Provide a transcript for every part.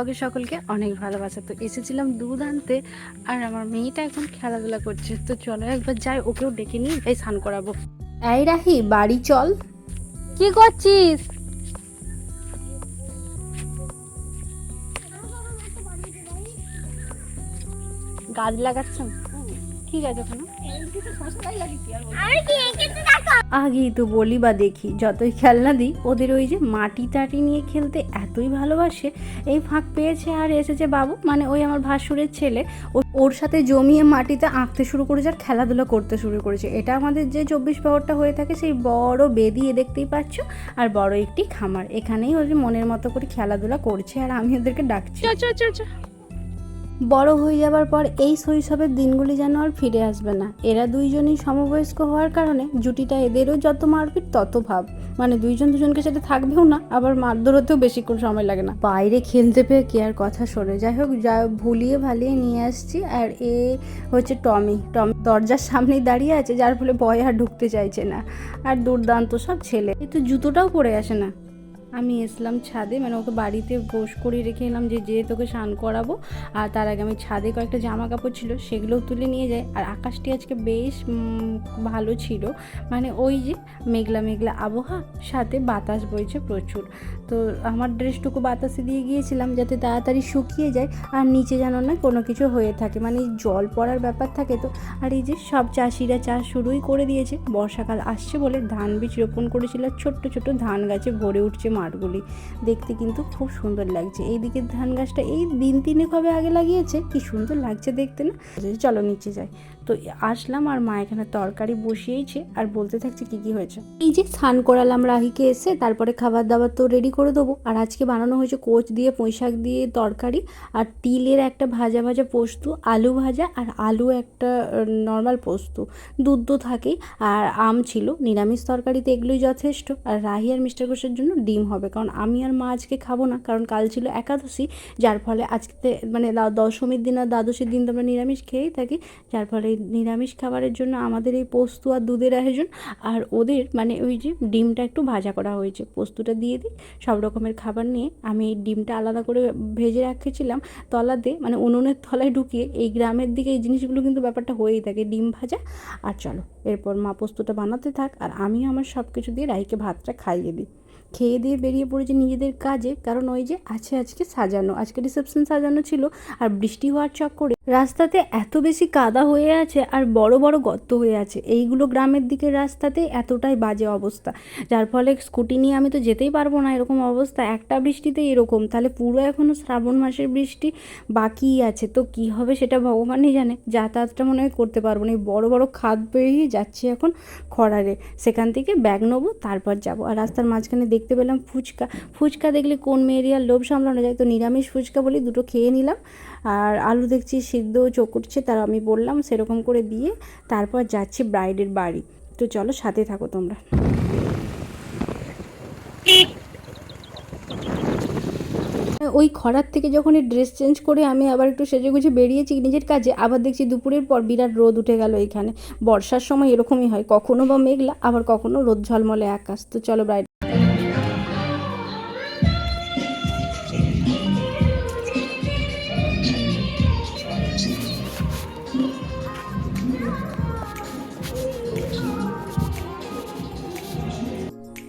ব্লগে সকলকে অনেক ভালোবাসা। তো এসেছিলাম দুধ আনতে, আর আমার মেয়েটা এখন খেলাধুলা করছে। তো চলো একবার যাই, ওকেও ডেকে নিয়ে এই স্নান করাবো। এই রাহি, বাড়ি চল। কি করছিস? গাছ লাগাচ্ছেন? ঠিক আছে। ওখানে আগেই তো বলি বা দেখি, যতই খেলনা দিই ওদের ওই যে মাটি টাটি নিয়ে খেলতে এতই ভালোবাসে। এই ফাঁক পেয়েছে আর এসেছে বাবু, মানে ওই আমার ভাসুরের ছেলে, ওর সাথে জমিয়ে মাটিতে আঁকতে শুরু করেছে আর খেলাধুলা করতে শুরু করেছে। এটা আমাদের যে 24 প্রহরটা হয়ে থাকে সেই বড় বেদি, দেখতেই পাচ্ছ, আর বড় একটি খামার। এখানেই ওই যে মনের মতো করে খেলাধুলা করছে আর আমি ওদেরকে ডাকছি। বড় হয়ে যাবার পর এই শৈশবের দিনগুলি যেন আর ফিরে আসবে না। এরা দুইজনই সমবয়স্ক হওয়ার কারণে জুটিটা এদেরও যত মারপিট তত ভাব, মানে দুইজন দুজনকে সাথে থাকবেও না, আবার মারধর হতেও বেশিক্ষণ সময় লাগে না। বাইরে খেলতে পেয়ে কে আর কথা শোনে। যাই হোক, যা ভুলিয়ে ভালিয়ে নিয়ে আসছি। আর এ হচ্ছে টমি দরজার সামনেই দাঁড়িয়ে আছে, যার ফলে ভয় আর ঢুকতে চাইছে না। আর দুর্দান্ত সব ছেলে, এ তো জুতোটাও পরে আসে না। আমি এসলাম ছাদে, মানে ওকে বাড়িতে গোশ করে রেখে এলাম যে তোকে স্নান করাবো। আর তার আগে আমি ছাদে কয়েকটা জামা কাপড় ছিল সেগুলোও তুলে নিয়ে যাই। আর আকাশটি আজকে বেশ ভালো ছিল, মানে ওই যে মেঘলা মেঘলা আবহাওয়া, সাথে বাতাস বইছে প্রচুর। তো আমার ড্রেসটুকু বাতাসে দিয়ে গিয়েছিলাম যাতে তাড়াতাড়ি শুকিয়ে যায় আর নিচে যেন না কোনো কিছু হয়ে থাকে, মানে জল পড়ার ব্যাপার থাকে তো। আর এই যে সব চাষিরা চাষ শুরুই করে দিয়েছে, বর্ষাকাল আসছে বলে ধান বীজ রোপণ করেছিল। ছোট্ট ছোট্ট ধান গাছে ভরে উঠছে মাঠগুলি, দেখতে কিন্তু খুব সুন্দর লাগছে। এই দিকের ধান গাছটা এই দিন তিনেক হবে আগে লাগিয়েছে, কি সুন্দর লাগছে দেখতে না। চলো নিচে যাই। তো আসলাম আর মা এখানে তরকারি বসিয়েছে আর বলতে থাকছে কি কি হয়েছে। এই যে স্নান করালাম রাহিকে, এসে তারপরে খাবার দাবার তো রেডি করে দেবো। আর আজকে বানানো হয়েছে কোচ দিয়ে পুঁইশাক দিয়ে তরকারি, আর তিলের একটা ভাজা ভাজা পোস্ত, আলু ভাজা, আর আলু একটা নর্মাল পোস্ত। দুধ তো থাকেই, আর আম ছিল। নিরামিষ তরকারিতে এগুলোই যথেষ্ট। আর রাহি আর মিস্টার ঘোষের জন্য ডিম হবে, কারণ আমি আর মা আজকে খাবো না, কারণ কাল ছিল একাদশী, যার ফলে আজকে মানে দশমীর দিন আর দ্বাদশীর দিন তো আমরা নিরামিষ খেয়েই থাকি। যার ফলে নিরামিষ খাবারের জন্য আমাদের এই পোস্ত আর দুধের আয়োজন। আর ওদের মানে ওই যে ডিমটা একটু ভাজা করা হয়েছে, পোস্তটা দিয়ে দিই। সব রকমের খাবার নিয়ে আমি এই ডিমটা আলাদা করে ভেজে রাখেছিলাম তলাতে, মানে উনুনের তলায় ঢুকিয়ে। এই গ্রামের দিকে এই জিনিসগুলো কিন্তু ব্যাপারটা হয়েই থাকে, ডিম ভাজা। আর চলো এরপর মা পোস্তটা বানাতে থাক, আর আমি আমার সব কিছু দিয়ে রাইকে ভাতটা খাইয়ে দিই। খেয়ে দিয়ে বেরিয়ে পড়েছে নিজেদের কাজে, কারণ ওই যে আছে আজকে সাজানো, আজকে রিসেপশন সাজানো ছিল। আর বৃষ্টি হওয়ার চক্করে রাস্তাতে এত বেশি কাদা হয়ে আছে আর বড় বড় গর্ত হয়ে আছে। এইগুলো গ্রামের দিকের রাস্তাতে এতটাই বাজে অবস্থা, যার ফলে স্কুটি নিয়ে আমি তো যেতেই পারবো না, এরকম অবস্থা। একটা বৃষ্টিতেই এরকম, তাহলে পুরো এখনও শ্রাবণ মাসের বৃষ্টি বাকিই আছে। তো কি হবে সেটা ভগবানই জানে। যাতায়াতটা মনে হয় করতে পারবো না, এই বড় বড় খাদ পেরিয়ে যাচ্ছি এখন খরারে। সেখান থেকে ব্যাগ নেবো, তারপর যাব। আর রাস্তার মাঝখানে দেখতে পেলাম ফুচকা। ফুচকা দেখলে কোন মেয়েরই আর লোভ সামলানো যায়, তো নিরামিষ ফুচকা বলি দুটো খেয়ে নিলাম। আর আলু দেখছি সিদ্ধ চকুচ্ছে, তার আমি বললাম সেরকম করে দিয়ে তারপর যাচ্ছি ব্রাইডের বাড়ি। তো চলো সাথে থাকো তোমরা। ওই খরার থেকে যখন এই ড্রেস চেঞ্জ করে আমি আবার একটু সেজেগুজে বেরিয়েছি নিজের কাজে, আবার দেখছি দুপুরের পর বিরাট রোদ উঠে গেল এখানে। বর্ষার সময় এরকমই হয়, কখনো বা মেঘলা, আবার কখনো রোদ ঝলমলে আকাশ। তো চলো ব্রাইড।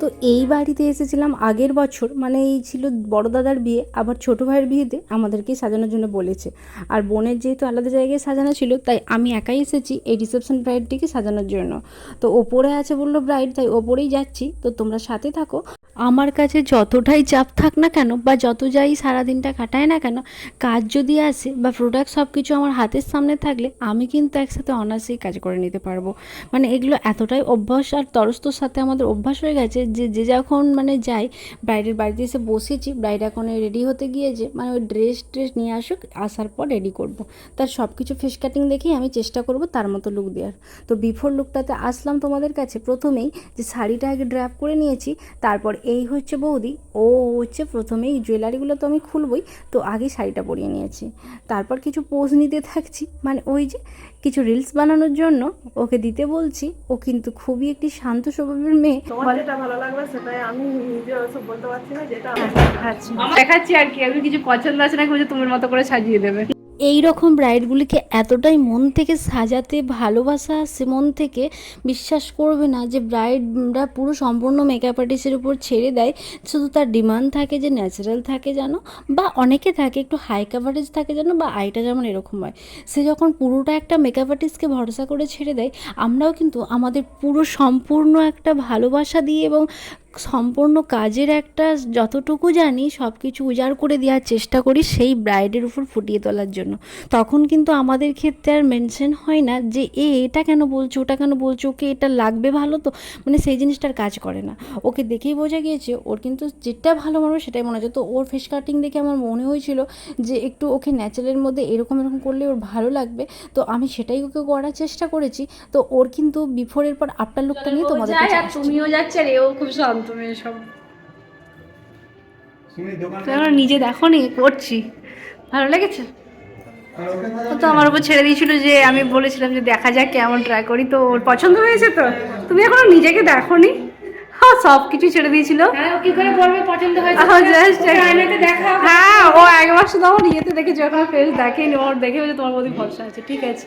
তো এই বাড়িতে এসেছিলাম আগের বছর, মানে এই ছিল বড় দাদার বিয়ে, আবার ছোটো ভাইয়ের বিয়েতে আমাদেরকেই সাজানোর জন্য বলেছে। আর বোনের যেহেতু আলাদা জায়গায় সাজানো ছিল, তাই আমি একাই এসেছি এই রিসেপশন ব্রাইডটিকে সাজানোর জন্য। তো ওপরে আছে বললো ব্রাইড, তাই ওপরেই যাচ্ছি। তো তোমরা সাথে থাকো। আমার কাছে যতটাই চাপ থাক না কেন, বা যত যাই সারাদিনটা কাটায় না কেন, কাজ যদি আসে বা প্রোডাক্ট সব কিছু আমার হাতের সামনে থাকলে আমি কিন্তু একসাথে অনায়াসেই কাজ করে নিতে পারবো। মানে এগুলো এতটাই অভ্যাস আর তরস্তর সাথে আমাদের অভ্যাস হয়ে গেছে যে যখন মানে যাই ব্রাইডের বাড়িতে এসে বসেছি, ব্রাইড এখন রেডি হতে গিয়েছে, মানে ওই ড্রেস নিয়ে আসুক, আসার পর রেডি করব। তার সব কিছু ফেস কাটিং দেখেই আমি চেষ্টা করব তার মতো লুক দেওয়ার। তো বিফোর লুকটাতে আসলাম তোমাদের কাছে। প্রথমেই যে শাড়িটা আগে ড্র্যাপ করে নিয়েছি, তারপর এই হচ্ছে বৌদি, ও হচ্ছে প্রথমেই জুয়েলারিগুলো তো আমি খুলবই, তো আগে শাড়িটা পরিয়ে নিয়েছি। তারপর কিছু পোজ নিতে থাকছি, মানে ওই যে কিছু রিলস বানানোর জন্য ওকে দিতে বলছি। ও কিন্তু খুবই একটি শান্ত স্বভাবের মেয়ে। তোমার যেটা ভালো লাগবে সেটাই আমি নিজে ওসব বলতে পারছি না, যেটা আচ্ছা দেখাচ্ছি আর কি, আমি কিছু পছন্দ আছে না কিছু তোমার মতো করে সাজিয়ে দেবে। এই রকম ব্রাইডগুলিকে এতটাই মন থেকে সাজাতে ভালোবাসা আসে মন থেকে, বিশ্বাস করবে না যে ব্রাইডরা পুরো সম্পূর্ণ মেকআপ আর্টিস্টের উপর ছেড়ে দেয়। শুধু তার ডিমান্ড থাকে যে ন্যাচারাল থাকে জানো, বা অনেকে থাকে একটু হাই কাভারেজ থাকে জানো, বা আইটা যেমন এরকম হয়। সে যখন পুরোটা একটা মেকআপ আর্টিস্টকে ভরসা করে ছেড়ে দেয়, আমরাও কিন্তু আমাদের পুরো সম্পূর্ণ একটা ভালোবাসা দিয়ে এবং সম্পূর্ণ কাজের একটা যতটুকু জানি সব কিছু উজাড় করে দেওয়ার চেষ্টা করি সেই ব্রাইডের উপর ফুটিয়ে তোলার জন্য। তখন কিন্তু আমাদের ক্ষেত্রে আর মেনশন হয় না যে এটা কেন বলছো, ওটা কেন বলছো, ওকে এটা লাগবে ভালো তো, মানে সেই জিনিসটার কাজ করে না। ওকে দেখেই বোঝা গিয়েছে ওর কিন্তু যেটা ভালো মনে হয় সেটাই মনে হচ্ছে। তো ওর ফেস কাটিং দেখে আমার মনে হয়েছিল যে একটু ওকে ন্যাচারালের মধ্যে এরকম এরকম করলে ওর ভালো লাগবে, তো আমি সেটাই ওকে করার চেষ্টা করেছি। তো ওর কিন্তু বিফোরের পর আফটার লুকটা নিয়ে তোমাদের কাছে আসছি। তুমিও যাচ্ছে আর এও খুব শান্ত মেয়ে সব। নিজে দেখো নি করছি, ভালো লেগেছে। ও তো আমার উপর ছেড়ে দিয়েছিল, যে আমি বলেছিলাম যে দেখা যাক কেমন ট্রাই করি, তো ওর পছন্দ হয়েছে। তো তুমি এখনো নিজেকে দেখো নি? হ্যাঁ সব কিছু ছেড়ে দিয়েছিল। কি করে বলবে পছন্দ হয়েছে? হ্যাঁ ও একবার শুধু আমার ইয়েতে দেখেছে, যখন ফেস দেখেনি, ওর দেখে হয়েছে তোমার প্রতি ভরসা আছে। ঠিক আছে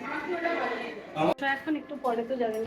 এখন একটু পরে তো যাবে।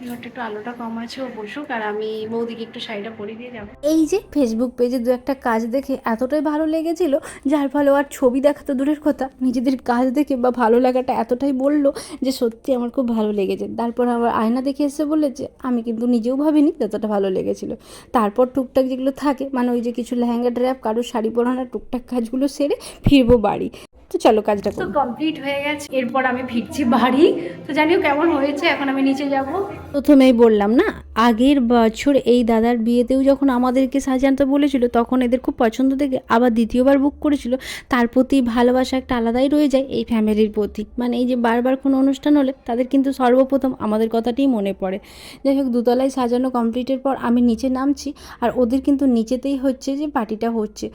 এবারটা একটু আলোটা কম আছে, ও বসুক আর আমি বৌদিকে একটু শাড়িটা পরিয়ে দিয়ে যাবো। এই যে ফেসবুক পেজে দু একটা কাজ দেখে এতটাই ভালো লেগেছিল, যার ফলে আর ছবি দেখা তো দূরের কথা, নিজেদের কাজ দেখে বা ভালো লাগাটা এতটাই বললো যে সত্যি আমার খুব ভালো লেগেছে। তারপর আমার আয়না দেখে এসে বলেছে আমি কিন্তু নিজেও ভাবিনি যতটা ভালো লেগেছিল। তারপর টুকটাক যেগুলো থাকে, মানে ওই যে কিছু লেহেঙ্গা ড্র্যাপ, কারো শাড়ি পরানো, টুকটাক কাজগুলো সেরে ফিরবো বাড়ি। তো চলো কাজটা তো কমপ্লিট হয়ে গেছে, এরপর আমি ফিরছি বাড়ি। তো জানিও কেমন হয়েছে, এখন আমি নিচে যাব। প্রথমেই বললাম না, আগের বছর এই দাদার বিয়েতেও যখন আমাদেরকে সাজাতে বলেছিল তখন এদের খুব পছন্দ থেকে আবার দ্বিতীয়বার বুক করেছিল। তার প্রতি ভালোবাসা একটা আলাদাই রয়ে যায় এই ফ্যামিলির প্রতি, মানে এই যে বারবার কোনো অনুষ্ঠান হলে তাদের কিন্তু সর্বপ্রথম আমাদের কথাটিই মনে পড়ে। যাই হোক দুতলায় সাজানো কমপ্লিটের পর আমি নিচে নামছি, আর ওদের কিন্তু নিচেতেই হচ্ছে যে পার্টিটা হচ্ছে।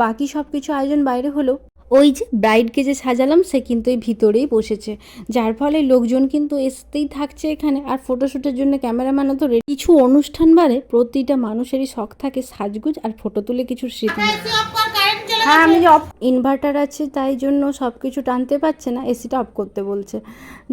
বাকি সব কিছু আয়োজন বাইরে হলেও ওই যে ব্রাইডকে যে সাজালাম সে কিন্তু এই ভিতরেই বসেছে, যার ফলে লোকজন কিন্তু আসতেই থাকছে এখানে। আর ফটোশ্যুটের জন্য ক্যামেরাম্যানও তো কিছু অনুষ্ঠান বারে প্রতিটা মানুষেরই শখ থাকে সাজগুজ আর ফটো তুলে কিছু স্মৃতি। হ্যাঁ আমি যে ইনভার্টার আছে তাই জন্য সব কিছু টানতে পারছে না, এসিটা অফ করতে বলছে।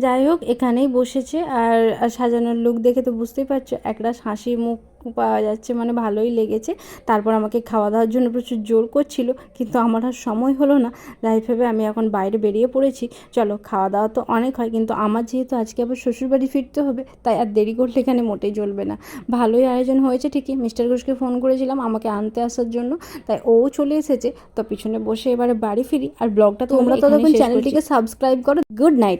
যাই হোক এখানেই বসেছে, আর সাজানোর লুক দেখে তো বুঝতেই পারছো একটা হাসি মুখ পাওয়া যাচ্ছে, মানে ভালোই লেগেছে। তারপর আমাকে খাওয়া দাওয়ার জন্য প্রচুর জোর করছিল, কিন্তু আমার আর সময় হলো না। যাই ভেবে আমি এখন বাইরে বেরিয়ে পড়েছি। চলো খাওয়া দাওয়া তো অনেক হয়, কিন্তু আমার যেহেতু আজকে আবার শ্বশুরবাড়ি ফিরতে হবে, তাই আর দেরি করলে এখানে মোটেই চলবে না। ভালোই আয়োজন হয়েছে ঠিকই, মিস্টার ঘোষকে ফোন করেছিলাম আমাকে আনতে আসার জন্য, তাই ও চলে এসেছে। তো পিছনে বসে এবারে বাড়ি ফিরি, আর ব্লগটা তোমরা ততক্ষণ চ্যানেলটিকে সাবস্ক্রাইব করো। Good night.